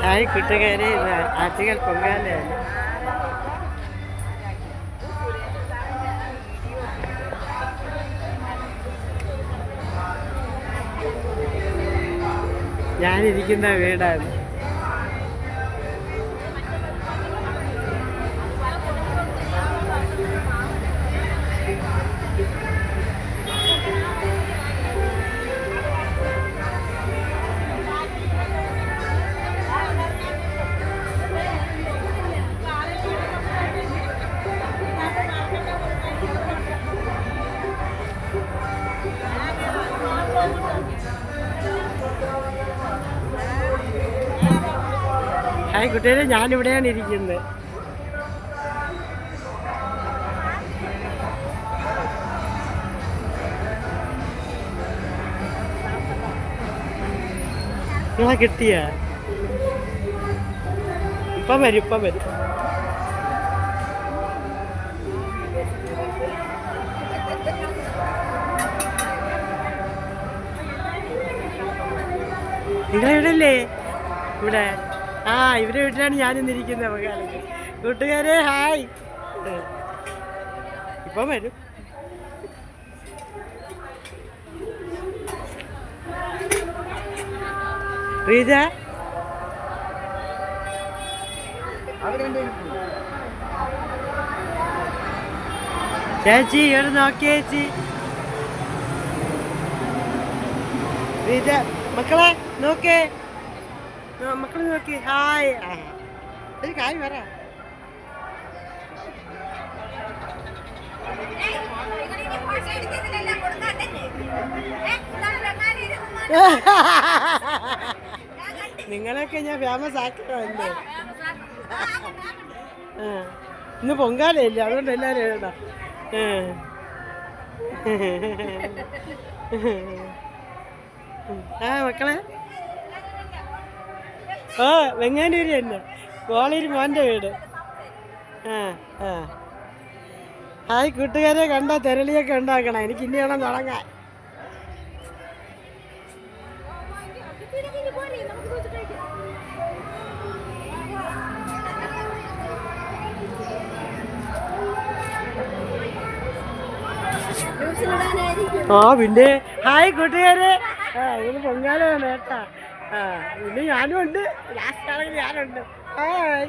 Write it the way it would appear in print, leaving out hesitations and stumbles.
Hi കൂട്ടുകാരെ, ആറ്റുകാൽ പൊങ്കാലയാണ്. ഞാനിരിക്കുന്ന വീടാണ്. Hi കുട്ടികളെ, ഞാനിവിടെയാണ് ഇരിക്കുന്നത്. നിങ്ങളെ കിട്ടിയ ഇപ്പം വരും. നിങ്ങളെവിടെയല്ലേ? ഇവിടെ ഇവരെ വീട്ടിലാണ് ഞാനിന്നിരിക്കുന്നത്. പൊങ്കാലയ്ക്ക് കൂട്ടുകാരെ ഹായ്. ഇപ്പം വരും. റീജ ചേച്ചി ഇവിടെ നോക്കിയ ചേച്ചി. റീജ മക്കളെ നോക്കേ, മക്കള് നോക്കി. ഹായ്. ഒരു ഹായ് പറ. നിങ്ങളൊക്കെ ഞാൻ ഫേമസ് ആക്കണമല്ലേ. ഇന്ന് പൊങ്കാലയില്ലേ, അതുകൊണ്ട് എല്ലാവരും എഴുതാം. മക്കളെ വെങ്ങാനൂര് തന്നെ, കോളേര് മോൻ്റെ വീട്. ഹായ് കൂട്ടുകാരെ, കണ്ടോ തെരളിയൊക്കെ ഉണ്ടാക്കണം. എനിക്ക് ഇനി വേണം തുടങ്ങാൻ. പിന്നെ ഹായ് കൂട്ടുകാരെ, ഇതിന് പൊങ്കാലയാണ് കേട്ടാ. പിന്നെ ഞാനും ഉണ്ട്, ലാസ്റ്റ് ആണെങ്കിൽ ഞാനുണ്ട്. ഹായ്.